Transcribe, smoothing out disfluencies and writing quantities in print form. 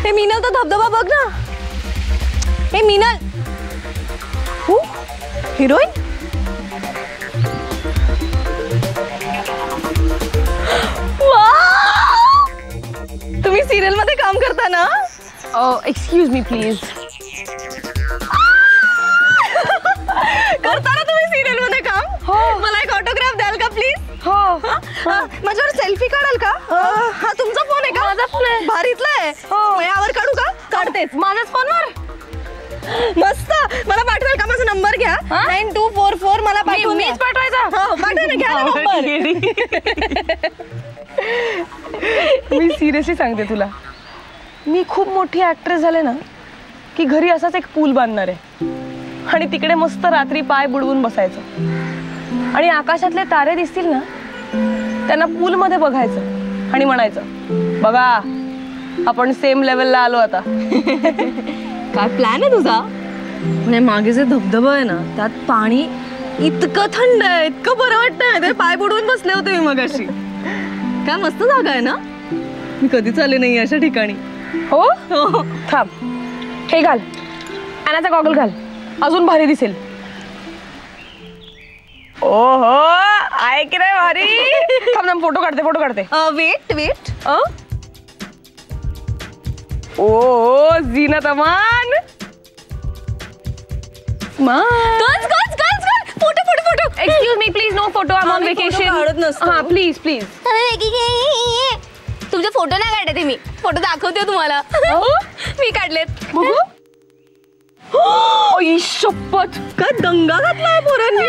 हे मीनल तो धबधबा बघ ना. हे मीनल हिरोईन. तुम्ही सिरियल मध्ये काम करता ना? Excuse me please. करता ना तुम्ही सिरियल मध्ये काम? हो. मला एक ऑटोग्राफ द्याल का प्लीज? हो. माझ्यावर सेल्फी काढाल का? हा तुमचा फोन आहे का? माझा फोन आहे. भारीतला आहे. यावर काढू का? काढतेच. माझ्याच फोनवर. मस्त. मला पाठवाल का? माझा नंबर घ्या. 9244 मला पाठवून. मीच पाठवायचा. हो पाठवा ना. घ्या ना नंबर. मी सिरियसली सांगते तुला, मी खूप मोठी ऍक्ट्रेस झाले ना की घरी असाच एक पूल बांधणार आहे आणि तिकडे मस्त रात्री पाय बुडवून बसायचं आणि आकाशातले तारे दिसतील ना त्यांना पूल मध्ये बघायचं आणि म्हणायचं बघा आपण सेम लेवलला आलो आता. काय प्लॅन आहे तुझा? म्हणजे मागे जे धबधबा आहे ना त्यात पाणी इतकं थंड आहे, इतकं बरं वाटतंय. ते पाय बुडवून बसले होते मी मगाशी. काय मस्त जागा आहे ना. मी कधीच आले नाही अशा ठिकाणी. हो थांब, हे घाल, अनाचा गॉगल घाल, अजून भारी दिसेल. ओहो आहे की नाही भारी. थांब फोटो काढते. Wait wait. Oh Zeenat Aman. Photo. Excuse me please, no photo. I am on vacation. हां प्लीज प्लीज. तुमचे फोटो नाही काढते मी. फोटो दाखवते तुम्हाला. मी काढलेत. बघू. शपथ काय दंगा घातलाय पोरांनी.